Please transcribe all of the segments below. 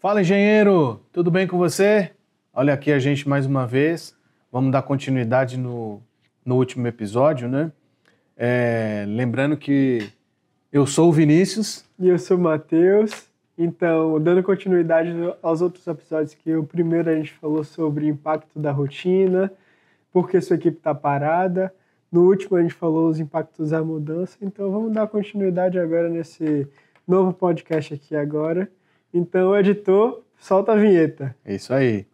Fala, engenheiro! Tudo bem com você? Olha aqui a gente mais uma vez. Vamos dar continuidade no último episódio, né? Lembrando que eu sou o Vinícius. E eu sou o Matheus. Então, dando continuidade aos outros episódios, que o primeiro a gente falou sobre o impacto da rotina, por que sua equipe está parada. No último a gente falou os impactos da mudança. Então, vamos dar continuidade agora nesse novo podcast aqui agora. Então, editor, solta a vinheta. É isso aí.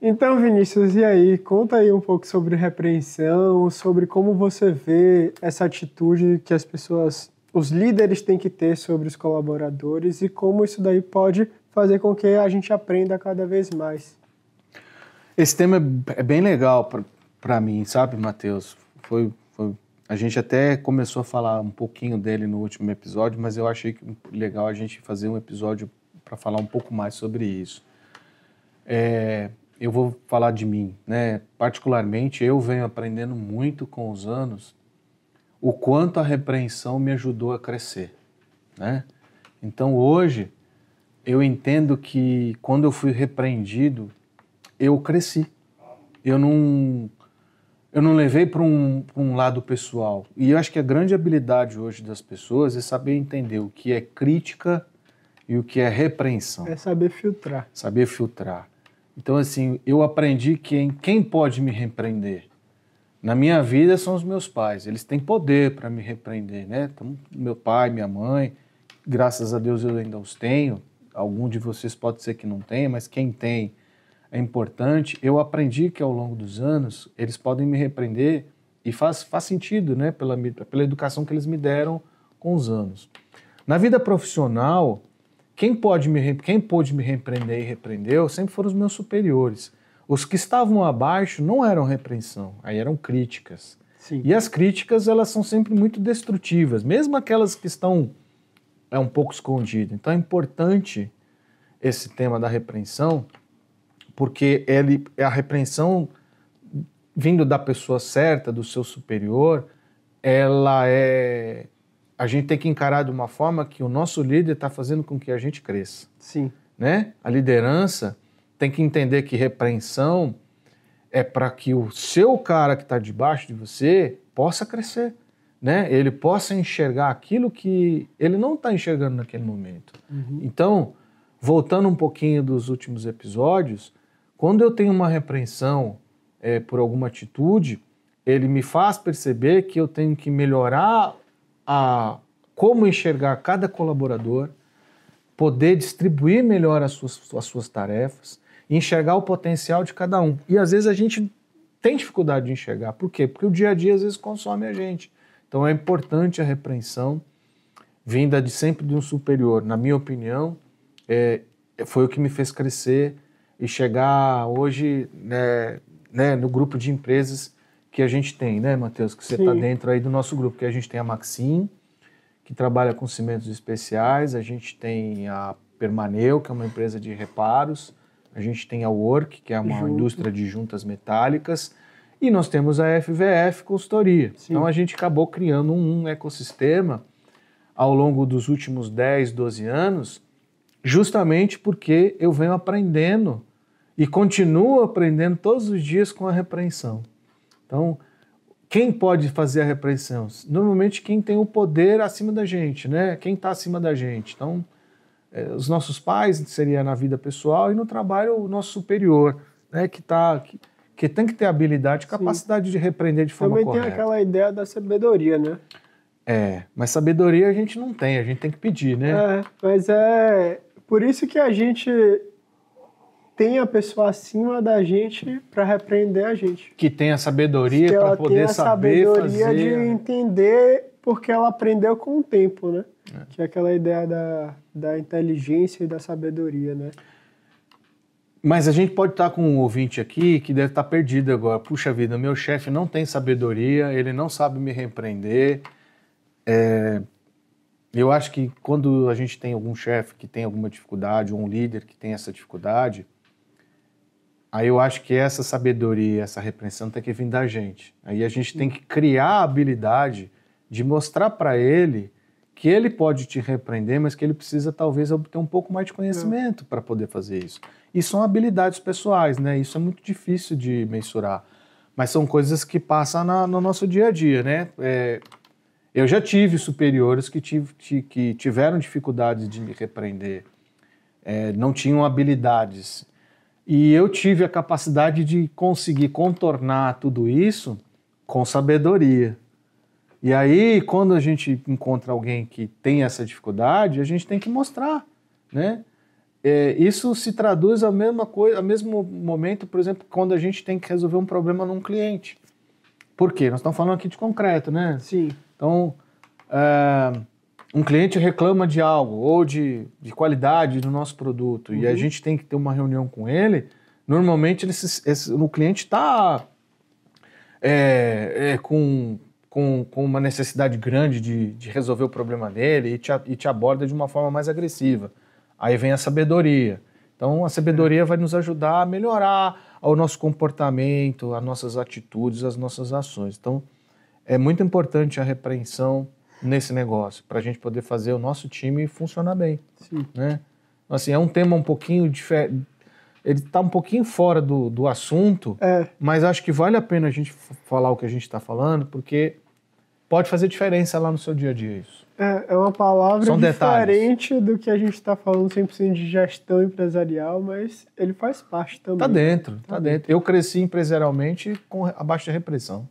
Então, Vinícius, e aí? Conta aí um pouco sobre repreensão, sobre como você vê essa atitude que as pessoas, os líderes têm que ter sobre os colaboradores e como isso daí pode fazer com que a gente aprenda cada vez mais. Esse tema é bem legal para mim, sabe, Matheus? A gente até começou a falar um pouquinho dele no último episódio, mas eu achei legal a gente fazer um episódio para falar um pouco mais sobre isso. Eu vou falar de mim, né? Particularmente, eu venho aprendendo muito com os anos o quanto a repreensão me ajudou a crescer, né? Então, hoje, eu entendo que quando eu fui repreendido, eu cresci. Eu não levei para um lado pessoal. E eu acho que a grande habilidade hoje das pessoas é saber entender o que é crítica e o que é repreensão. É saber filtrar. Saber filtrar. Então, assim, eu aprendi que quem pode me repreender na minha vida são os meus pais. Eles têm poder para me repreender, né? Então, meu pai, minha mãe, graças a Deus eu ainda os tenho. Algum de vocês pode ser que não tenha, mas quem tem é importante. Eu aprendi que ao longo dos anos eles podem me repreender e faz sentido, né? Pela educação que eles me deram com os anos. Na vida profissional, quem pôde me repreender e repreendeu sempre foram os meus superiores. Os que estavam abaixo não eram repreensão, aí eram críticas. Sim. E as críticas, elas são sempre muito destrutivas, mesmo aquelas que estão um pouco escondidas. Então é importante esse tema da repreensão, porque a repreensão vindo da pessoa certa, do seu superior, a gente tem que encarar de uma forma que o nosso líder está fazendo com que a gente cresça. Sim. Né? A liderança tem que entender que repreensão é para que o seu cara que está debaixo de você possa crescer, né? Ele possa enxergar aquilo que ele não está enxergando naquele momento. Uhum. Então, voltando um pouquinho dos últimos episódios, quando eu tenho uma repreensão por alguma atitude, ele me faz perceber que eu tenho que melhorar como enxergar cada colaborador, poder distribuir melhor as suas tarefas, enxergar o potencial de cada um. E às vezes a gente tem dificuldade de enxergar. Por quê? Porque o dia a dia às vezes consome a gente. Então é importante a repreensão vinda sempre de um superior. Na minha opinião, foi o que me fez crescer e chegar hoje né, no grupo de empresas que a gente tem, né, Matheus? Que você está dentro aí do nosso grupo, que a gente tem a Maxim, que trabalha com cimentos especiais, a gente tem a Permaneu, que é uma empresa de reparos, a gente tem a Work, que é uma indústria de juntas metálicas, e nós temos a FVF Consultoria. Sim. Então a gente acabou criando um ecossistema ao longo dos últimos 10, 12 anos, justamente porque eu venho aprendendo e continuo aprendendo todos os dias com a repreensão. Então, quem pode fazer a repreensão? Normalmente quem tem o poder acima da gente, né? Quem está acima da gente. Então, os nossos pais seria na vida pessoal e no trabalho o nosso superior, né? Que tem que ter habilidade, capacidade de repreender de forma correta. Também tem aquela ideia da sabedoria, né? Mas sabedoria a gente não tem, a gente tem que pedir, né? Mas é por isso que a gente tem a pessoa acima da gente para repreender a gente. Que tem a sabedoria para poder saber fazer. Que ela tem a sabedoria de entender porque ela aprendeu com o tempo, né? Que é aquela ideia da inteligência e da sabedoria, né? Mas a gente pode estar com um ouvinte aqui que deve estar perdido agora. Puxa vida, meu chefe não tem sabedoria, ele não sabe me repreender. Eu acho que quando a gente tem algum chefe que tem alguma dificuldade, ou um líder que tem essa dificuldade, Aí eu acho que essa sabedoria, essa repreensão tem que vir da gente. Aí a gente tem que criar a habilidade de mostrar para ele que ele pode te repreender, mas que ele precisa talvez obter um pouco mais de conhecimento para poder fazer isso. E são habilidades pessoais, né? Isso é muito difícil de mensurar. Mas são coisas que passam no nosso dia a dia, né? Eu já tive superiores que tiveram dificuldades de me repreender, não tinham habilidades. E eu tive a capacidade de conseguir contornar tudo isso com sabedoria. E aí, quando a gente encontra alguém que tem essa dificuldade, a gente tem que mostrar, né? Isso se traduz a mesma coisa, ao mesmo momento, por exemplo, quando a gente tem que resolver um problema num cliente. Por quê? Nós estamos falando aqui de concreto, né? Sim. Então, um cliente reclama de algo ou de qualidade do nosso produto e a gente tem que ter uma reunião com ele. Normalmente, o cliente está com uma necessidade grande de resolver o problema dele e te aborda de uma forma mais agressiva. Aí vem a sabedoria. Então, a sabedoria vai nos ajudar a melhorar o nosso comportamento, as nossas atitudes, as nossas ações. Então, é muito importante a repreensão nesse negócio, para a gente poder fazer o nosso time funcionar bem. Sim. Né? Assim, é um tema um pouquinho diferente, ele está um pouquinho fora do assunto, mas acho que vale a pena a gente falar o que a gente está falando, porque pode fazer diferença lá no seu dia a dia isso. É uma palavra São diferente detalhes. do que a gente está falando 100% de gestão empresarial, mas ele faz parte também. Tá dentro. Eu cresci empresarialmente abaixo de repressão.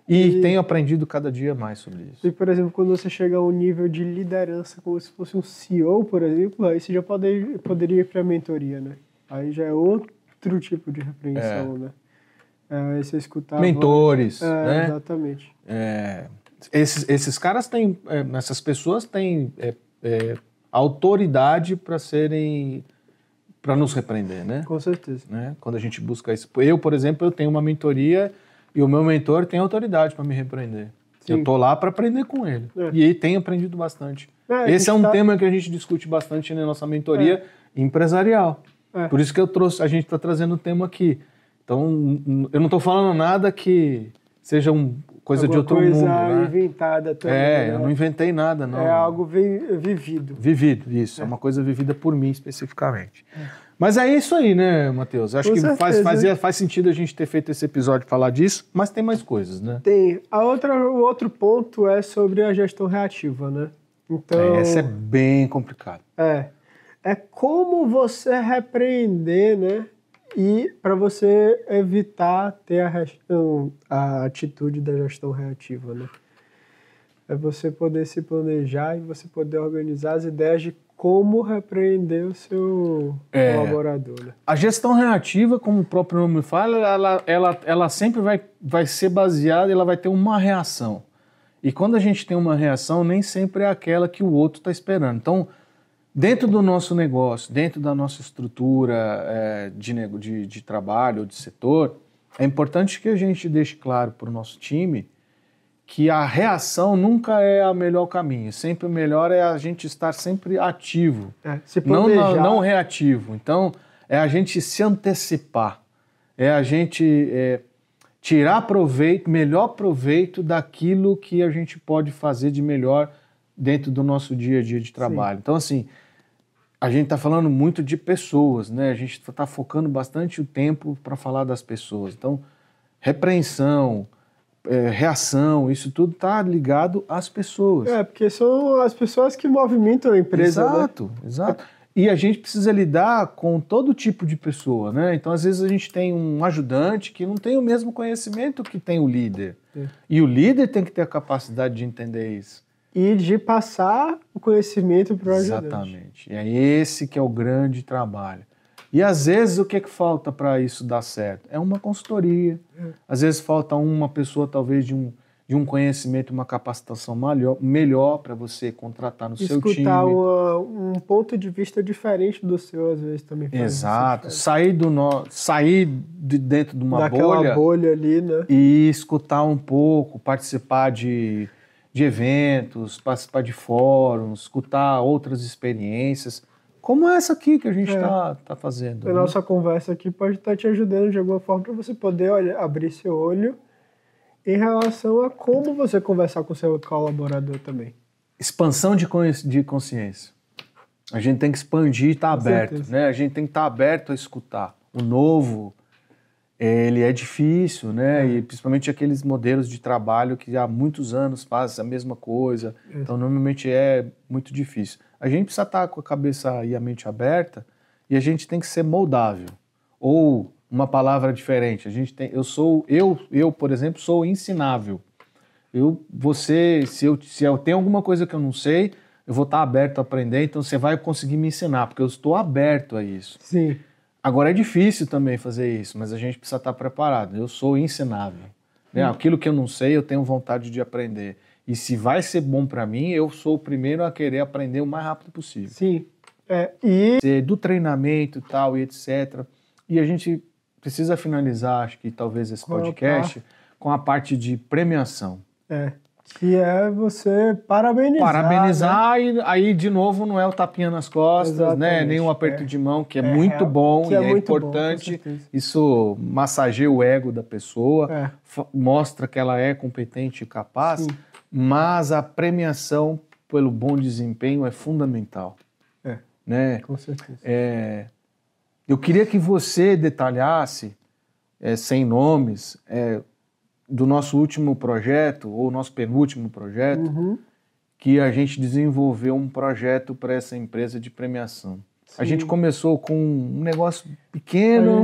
E tenho aprendido cada dia mais sobre isso. E, por exemplo, quando você chega a um nível de liderança, como se fosse um CEO, por exemplo, aí você já poderia ir para a mentoria, né? Aí já é outro tipo de repreensão, né? Você escutar... Mentores, né? Exatamente. Esses caras têm, essas pessoas têm autoridade para nos repreender, né? Com certeza. Né? Quando a gente busca isso. Eu, por exemplo, eu tenho uma mentoria e o meu mentor tem autoridade para me repreender. Sim. Eu tô lá para aprender com ele. E tenho aprendido bastante. Esse é um tema que a gente discute bastante na nossa mentoria empresarial. Por isso que a gente está trazendo o tema aqui. Então, eu não estou falando nada que seja coisa de outro mundo, né? Inventada também. Né? Eu não inventei nada, não. É algo vivido. Vivido, isso. É uma coisa vivida por mim, especificamente. Mas é isso aí, né, Matheus? Acho que faz sentido a gente ter feito esse episódio falar disso, mas tem mais coisas, né? Tem. O outro ponto é sobre a gestão reativa, né? Então, essa é bem complicada. É como você repreender, né? E para você evitar ter a atitude da gestão reativa, né? É você poder se planejar e você poder organizar as ideias de como repreender o seu colaborador, né? A gestão reativa, como o próprio nome fala, ela sempre vai ser baseada, ela vai ter uma reação. E quando a gente tem uma reação, nem sempre é aquela que o outro está esperando. Então, dentro do nosso negócio, dentro da nossa estrutura de trabalho ou de setor, é importante que a gente deixe claro para o nosso time que a reação nunca é o melhor caminho. Sempre o melhor é a gente estar sempre ativo, não reativo. Então, é a gente se antecipar, é a gente tirar melhor proveito daquilo que a gente pode fazer de melhor dentro do nosso dia a dia de trabalho. Sim. Então, assim, a gente está falando muito de pessoas, né? A gente está focando bastante o tempo para falar das pessoas. Então, repreensão, reação, isso tudo está ligado às pessoas. Porque são as pessoas que movimentam a empresa. Exato. E a gente precisa lidar com todo tipo de pessoa, né? Então, às vezes, a gente tem um ajudante que não tem o mesmo conhecimento que tem o líder. E o líder tem que ter a capacidade de entender isso. E de passar o conhecimento para o ajudante. Exatamente. E é esse que é o grande trabalho. E às vezes o que falta para isso dar certo? É uma consultoria. Às vezes falta uma pessoa talvez de um conhecimento, uma capacitação melhor para você contratar no seu time. Escutar um ponto de vista diferente do seu, às vezes também faz. Exato. Sair de dentro de uma bolha ali, né? E escutar um pouco, participar de eventos, participar de fóruns, escutar outras experiências, como essa aqui que a gente tá fazendo. A nossa conversa aqui pode estar te ajudando de alguma forma para você poder abrir seu olho em relação a como você conversar com seu colaborador também. Expansão de consciência. A gente tem que expandir e estar aberto, né? A gente tem que estar aberto a escutar. O novo, ele é difícil, né? E principalmente aqueles modelos de trabalho que há muitos anos fazem a mesma coisa. Então, normalmente é muito difícil. A gente precisa estar com a cabeça e a mente aberta e a gente tem que ser moldável. Ou uma palavra diferente. Eu, por exemplo, sou ensinável. Se eu tenho alguma coisa que eu não sei, eu vou estar aberto a aprender, então você vai conseguir me ensinar, porque eu estou aberto a isso. Sim. Agora é difícil também fazer isso, mas a gente precisa estar preparado. Eu sou ensinável. Né? Aquilo que eu não sei, eu tenho vontade de aprender. E se vai ser bom para mim, eu sou o primeiro a querer aprender o mais rápido possível. Sim. Do treinamento e tal, e etc. E a gente precisa finalizar, acho que talvez esse podcast, com a parte de premiação. Que é você parabenizar. Parabenizar, né? E aí, de novo, não é o tapinha nas costas, né? Nem um aperto de mão, que é muito bom e é importante. Bom, isso massageia o ego da pessoa, mostra que ela é competente e capaz, sim, mas a premiação pelo bom desempenho é fundamental. Né? Com certeza. Eu queria que você detalhasse, sem nomes, do nosso último projeto, ou nosso penúltimo projeto, que a gente desenvolveu um projeto para essa empresa de premiação. Sim. A gente começou com um negócio pequeno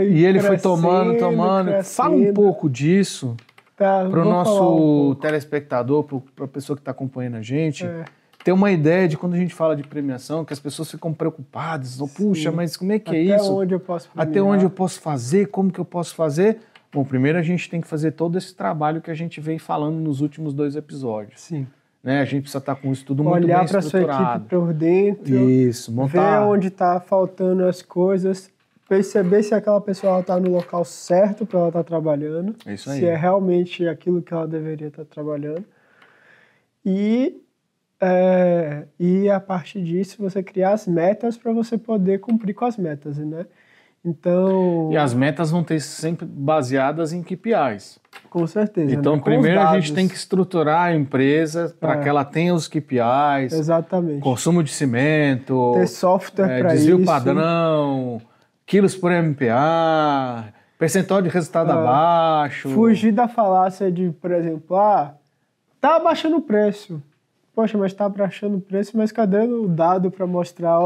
e ele foi tomando. Crescendo. Fala um pouco disso para o nosso telespectador, para a pessoa que está acompanhando a gente, ter uma ideia de quando a gente fala de premiação, que as pessoas ficam preocupadas, puxa, mas como é que é isso? Até onde eu posso premiar? Até onde eu posso fazer? Como que eu posso fazer? Bom, primeiro a gente tem que fazer todo esse trabalho que a gente vem falando nos últimos 2 episódios. Sim. Né? A gente precisa estar com isso tudo muito bem estruturado. Olhar para sua equipe por dentro. Isso, montar. Ver onde está faltando as coisas. Perceber se aquela pessoa está no local certo para ela estar trabalhando. É isso aí. Se é realmente aquilo que ela deveria estar trabalhando. E a partir disso você criar as metas para você poder cumprir com as metas, né? Então... E as metas vão ter sempre baseadas em KPIs. Com certeza. Então, né? primeiro a gente tem que estruturar a empresa para que ela tenha os KPIs. Exatamente. Consumo de cimento. Ter software para isso. Desvio padrão, quilos por MPA, percentual de resultado abaixo. Fugir da falácia de, por exemplo, tá abaixando o preço. Poxa, mas tá abaixando o preço, mas cadê o dado para mostrar,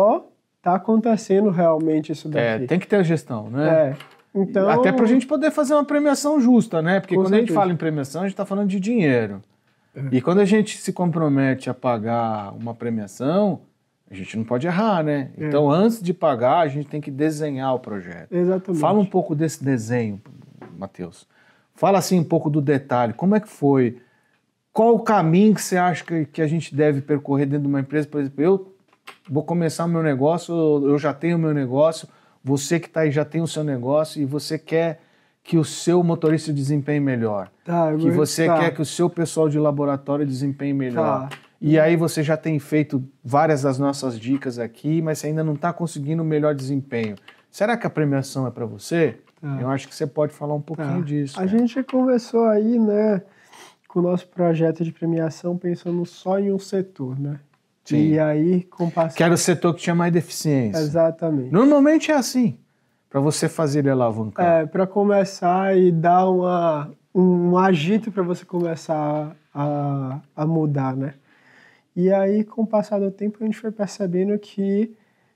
tá acontecendo realmente isso daqui. Tem que ter a gestão, né? Então... Até pra gente poder fazer uma premiação justa, né? Porque quando a gente fala em premiação, a gente tá falando de dinheiro. E quando a gente se compromete a pagar uma premiação, a gente não pode errar, né? Então, antes de pagar, a gente tem que desenhar o projeto. Exatamente. Fala um pouco desse desenho, Matheus. Fala assim um pouco do detalhe. Como é que foi? Qual o caminho que você acha que a gente deve percorrer dentro de uma empresa? Por exemplo, eu vou começar o meu negócio, eu já tenho o meu negócio, você que está aí já tem o seu negócio e você quer que o seu motorista desempenhe melhor. Que você quer que o seu pessoal de laboratório desempenhe melhor. E aí você já tem feito várias das nossas dicas aqui, mas você ainda não está conseguindo o melhor desempenho. Será que a premiação é para você? Eu acho que você pode falar um pouquinho disso. A gente conversou aí, né, com o nosso projeto de premiação pensando só em um setor, né? Sim. E aí, com que era o setor que tinha mais deficiência. Exatamente. Normalmente é assim, para você fazer ele alavancar. Para começar e dar um agito para você começar a mudar, né? E aí, com o passar do tempo, a gente foi percebendo que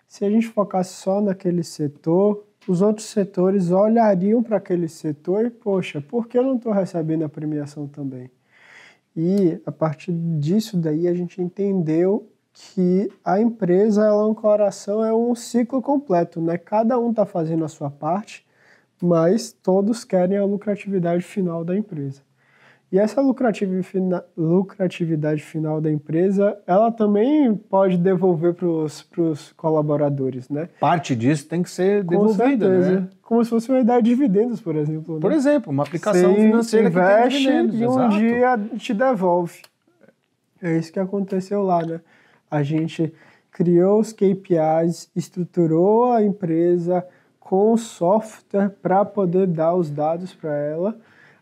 se a gente focasse só naquele setor, os outros setores olhariam para aquele setor e, poxa, por que eu não estou recebendo a premiação também? E, a partir disso daí, a gente entendeu que a empresa, ela é um coração, é um ciclo completo, né? Cada um está fazendo a sua parte, mas todos querem a lucratividade final da empresa. E essa lucratividade final da empresa, ela também pode devolver para os colaboradores, né? Parte disso tem que ser devolvida, né? Como se fosse uma ideia de dividendos, por exemplo. Né? Por exemplo, uma aplicação financeira que tem dividendos. E um dia te devolve. É isso que aconteceu lá, né? A gente criou os KPIs, estruturou a empresa com software para poder dar os dados para ela.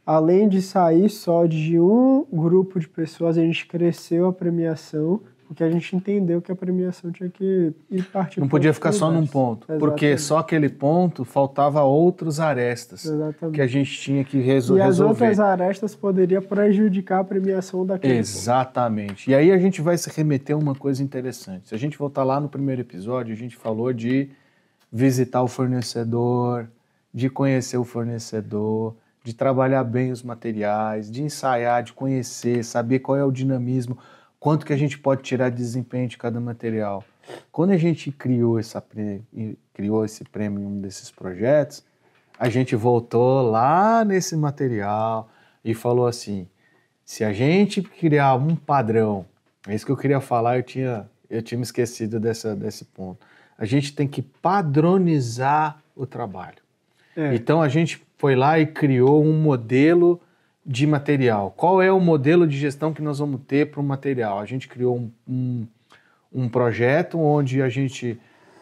Além de sair só de um grupo de pessoas, a gente cresceu a premiação, porque a gente entendeu que a premiação tinha que ir partir. Não podia ficar só num ponto, porque só aquele ponto faltava outros arestas. Exatamente. Que a gente tinha que resolver. E as outras arestas poderiam prejudicar a premiação daquele Exatamente. Ponto. E aí a gente vai se remeter a uma coisa interessante. Se a gente voltar lá no primeiro episódio, a gente falou de visitar o fornecedor, de conhecer o fornecedor, de trabalhar bem os materiais, de ensaiar, de conhecer, saber qual é o dinamismo, quanto que a gente pode tirar de desempenho de cada material. Quando a gente criou esse prêmio em um desses projetos, a gente voltou lá nesse material e falou assim, se a gente criar um padrão, é isso que eu queria falar, eu tinha me esquecido desse ponto, a gente tem que padronizar o trabalho. Então a gente foi lá e criou um modelo de material. Qual é o modelo de gestão que nós vamos ter para o material? A gente criou um projeto onde a gente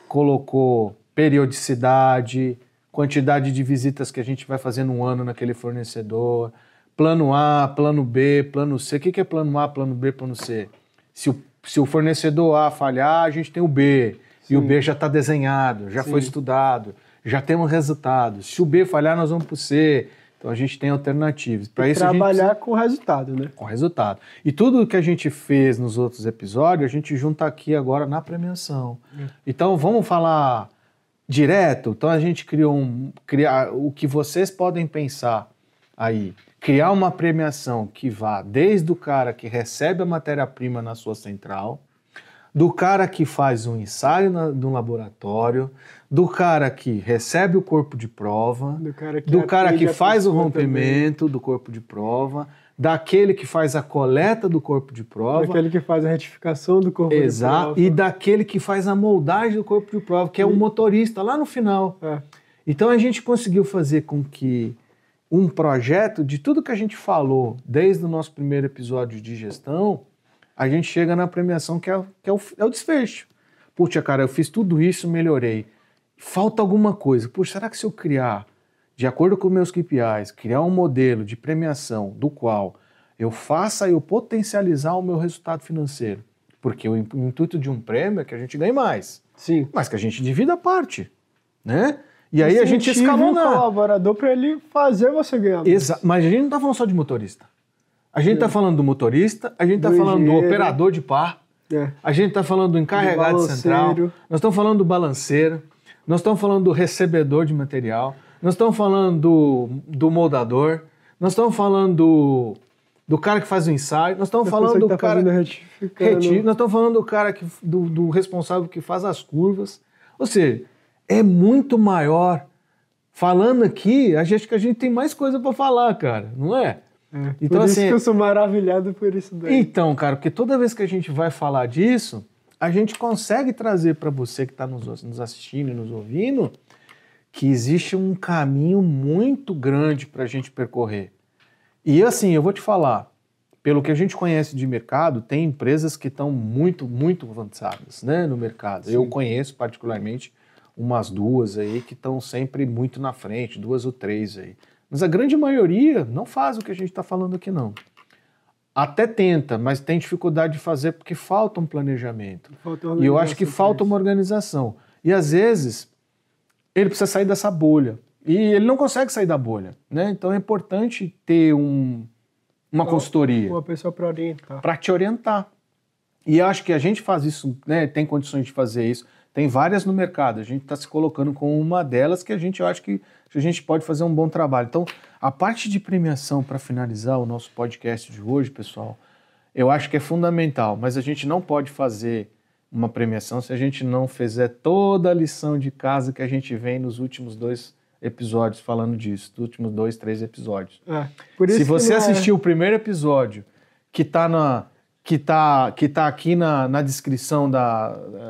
colocou periodicidade, quantidade de visitas que a gente vai fazer no ano naquele fornecedor, plano A, plano B, plano C. O que é plano A, plano B, plano C? Se o fornecedor A falhar, a gente tem o B. Sim. E o B já está desenhado, já foi estudado, já temos resultados. Se o B falhar, nós vamos para o C. Então a gente tem alternativas. Para isso trabalhar com resultado, né? Com resultado. E tudo que a gente fez nos outros episódios, a gente junta aqui agora na premiação. Então vamos falar direto. Então a gente criar o que vocês podem pensar aí. Criar uma premiação que vá desde o cara que recebe a matéria-prima na sua central, do cara que faz um ensaio no laboratório, do cara que recebe o corpo de prova, do cara que faz o rompimento do corpo de prova, daquele que faz a coleta do corpo de prova, daquele que faz a retificação do corpo de prova. Exato, e daquele que faz a moldagem do corpo de prova, que é o motorista lá no final. Então a gente conseguiu fazer com que um projeto de tudo que a gente falou desde o nosso primeiro episódio de gestão, a gente chega na premiação que é o desfecho. Puxa, cara, eu fiz tudo isso, melhorei. Falta alguma coisa. Puxa, será que se eu criar, de acordo com meus KPIs, criar um modelo de premiação do qual eu faça eu potencializar o meu resultado financeiro? Porque o intuito de um prêmio é que a gente ganhe mais. Sim. Mas que a gente divida a parte, né? E aí a gente escalona. O colaborador para ele fazer você ganhar mais. Mas a gente não está falando só de motorista. A gente está falando do motorista, a gente está falando do operador de par, a gente está falando do encarregado central, nós estamos falando do balanceiro, nós estamos falando do recebedor de material, nós estamos falando do moldador, nós estamos falando do cara que faz o ensaio, nós estamos falando do cara nós estamos falando do cara do responsável que faz as curvas. Ou seja, é muito maior. Falando aqui, acho que a gente tem mais coisa para falar, cara, não é? Então, por isso que eu sou maravilhado por isso daí. Então, cara, porque toda vez que a gente vai falar disso, a gente consegue trazer para você que está nos assistindo e nos ouvindo que existe um caminho muito grande para a gente percorrer. E assim, eu vou te falar, pelo que a gente conhece de mercado, tem empresas que estão muito, muito avançadas, né, no mercado. Sim. Eu conheço particularmente umas duas aí que estão sempre muito na frente, 2 ou 3 aí. Mas a grande maioria não faz o que a gente está falando aqui, não. Até tenta, mas tem dificuldade de fazer porque falta um planejamento. E eu acho que falta uma organização. E às vezes ele precisa sair dessa bolha. E ele não consegue sair da bolha, né? Então é importante ter uma consultoria. Uma pessoa para orientar. Para te orientar. E eu acho que a gente faz isso, né? Tem condições de fazer isso. Tem várias no mercado. A gente está se colocando com uma delas que eu acho que a gente pode fazer um bom trabalho. Então, a parte de premiação, para finalizar o nosso podcast de hoje, pessoal, eu acho que é fundamental, mas a gente não pode fazer uma premiação se a gente não fizer toda a lição de casa que a gente vem nos últimos 2 episódios falando disso, dos últimos 2, 3 episódios. Se você assistiu o primeiro episódio, que está aqui na descrição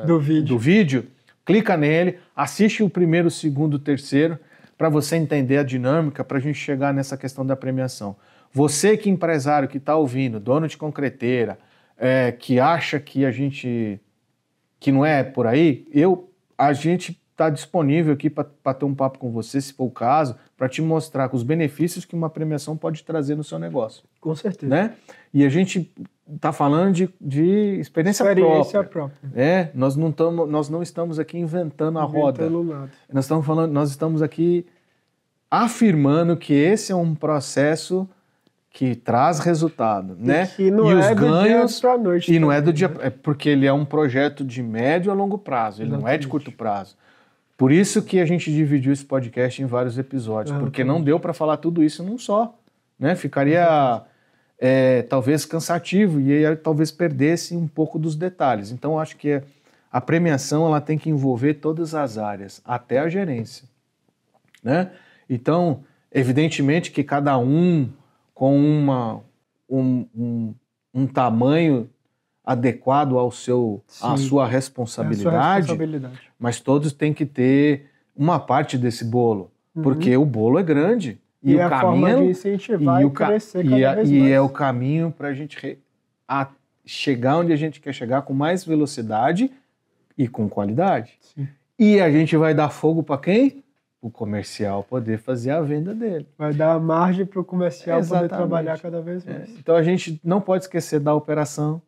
do vídeo, clica nele, assiste o primeiro, o segundo, o terceiro, para você entender a dinâmica, para a gente chegar nessa questão da premiação. Você que é empresário, que está ouvindo, dono de concreteira, que acha que a gente que não é por aí, a gente está disponível aqui para ter um papo com você, se for o caso, para te mostrar os benefícios que uma premiação pode trazer no seu negócio. Com certeza. Né? E a gente está falando de experiência própria. Nós não estamos aqui inventando a roda. Nada. Nós estamos aqui afirmando que esse é um processo que traz resultado, né? Que não é do dia para noite. E não é do dia, é porque ele é um projeto de médio a longo prazo, ele não é de curto prazo. Por isso que a gente dividiu esse podcast em vários episódios, porque não deu para falar tudo isso num só, né? Ficaria talvez cansativo e aí talvez perdesse um pouco dos detalhes. Então eu acho que a premiação ela tem que envolver todas as áreas, até a gerência, né? Então, evidentemente que cada um com um tamanho adequado à sua responsabilidade, mas todos têm que ter uma parte desse bolo, porque o bolo é grande. E o caminho, forma de incentivar e crescer cada vez mais. É o caminho para a gente chegar onde a gente quer chegar com mais velocidade e com qualidade. Sim. E a gente vai dar fogo para quem? O comercial poder fazer a venda dele. Vai dar margem para o comercial poder trabalhar cada vez mais. Então a gente não pode esquecer da operação,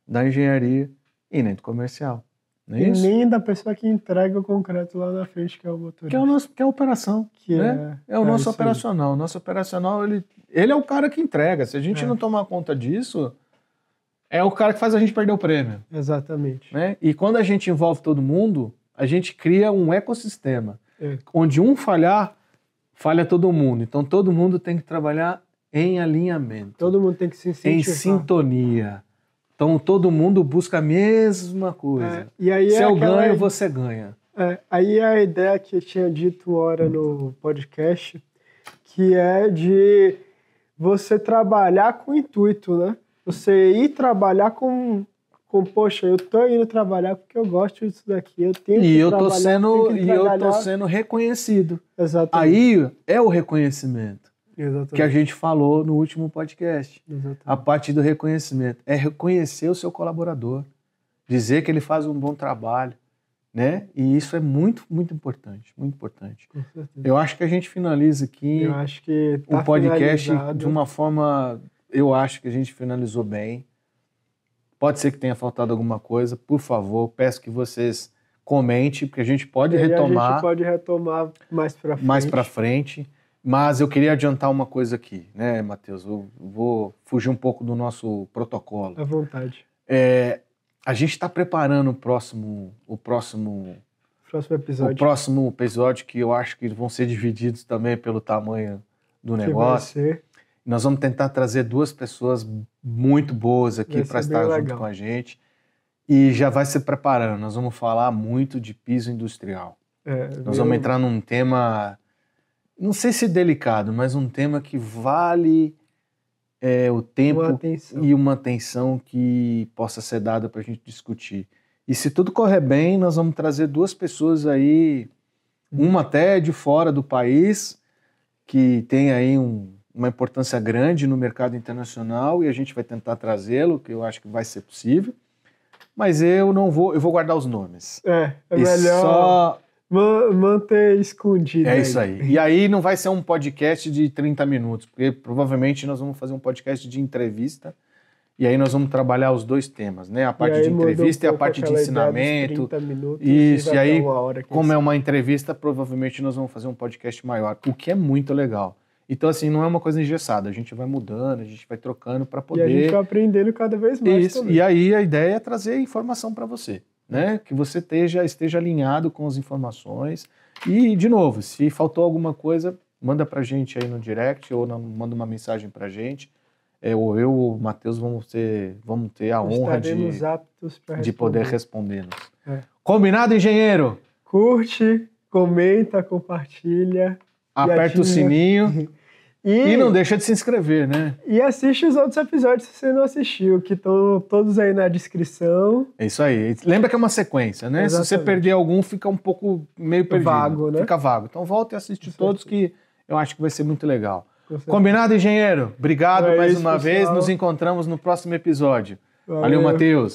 da engenharia e nem do comercial. Não é e isso? nem da pessoa que entrega o concreto lá na frente, que é o motorista. Que é a operação. É o nosso operacional. O nosso operacional, ele é o cara que entrega. Se a gente não tomar conta disso, é o cara que faz a gente perder o prêmio. Exatamente. Né? E quando a gente envolve todo mundo, a gente cria um ecossistema. Onde um falhar, falha todo mundo. Então todo mundo tem que trabalhar em alinhamento. Todo mundo tem que se incentivar. Em sintonia. Então todo mundo busca a mesma coisa. E aí se eu ganho, você ganha. Aí a ideia que eu tinha dito uma hora no podcast, que é de você trabalhar com intuito, né? Você ir trabalhar com poxa, eu tô indo trabalhar porque eu gosto disso daqui, eu tenho que trabalhar. E eu tô sendo reconhecido. Exatamente. Aí é o reconhecimento. Exatamente. Que a gente falou no último podcast. Exatamente. A parte do reconhecimento. É reconhecer o seu colaborador. Dizer que ele faz um bom trabalho. Né? E isso é muito, muito importante. Muito importante. Com certeza. Eu acho que a gente finaliza aqui o podcast de uma forma... Eu acho que a gente finalizou bem. Pode ser que tenha faltado alguma coisa. Por favor, peço que vocês comentem, porque a gente pode retomar. A gente pode retomar mais para frente. Mas eu queria adiantar uma coisa aqui, né, Matheus? Eu vou fugir um pouco do nosso protocolo. À vontade. A gente está preparando o próximo episódio, que eu acho que vão ser divididos também pelo tamanho do negócio. Vai ser. Nós vamos tentar trazer 2 pessoas muito boas aqui para estar junto com a gente. E já vai se preparando. Nós vamos falar muito de piso industrial. Nós vamos entrar num tema, não sei se delicado, mas um tema que vale o tempo e uma atenção que possa ser dada para a gente discutir. E se tudo correr bem, nós vamos trazer 2 pessoas aí, uma até de fora do país, que tem aí uma importância grande no mercado internacional, e a gente vai tentar trazê-lo, que eu acho que vai ser possível, mas eu vou guardar os nomes. É melhor manter escondido. É isso aí. E aí não vai ser um podcast de 30 minutos, porque provavelmente nós vamos fazer um podcast de entrevista, e aí nós vamos trabalhar os 2 temas, né? A parte de entrevista e a parte de ensinamento. 30 minutos, isso, e aí, como é uma entrevista, provavelmente nós vamos fazer um podcast maior, o que é muito legal. Então, assim, não é uma coisa engessada. A gente vai mudando, a gente vai trocando para poder... E a gente vai aprendendo cada vez mais. Isso. Também. E aí a ideia é trazer informação para você, né? Que você esteja alinhado com as informações. E, de novo, se faltou alguma coisa, manda para a gente aí no direct ou manda uma mensagem para a gente. Ou eu ou o Matheus vamos ter a honra de poder responder-nos. Combinado, engenheiro? Curte, comenta, compartilha. Aperta o sininho e não deixa de se inscrever, né? E assiste os outros episódios se você não assistiu, que estão todos aí na descrição. É isso aí. Lembra que é uma sequência, né? Exatamente. Se você perder algum, fica um pouco meio perdido. Vago, né? Fica vago. Então volta e assiste todos, que eu acho que vai ser muito legal. Combinado, engenheiro? Obrigado mais uma vez. Nos encontramos no próximo episódio. Valeu, Matheus.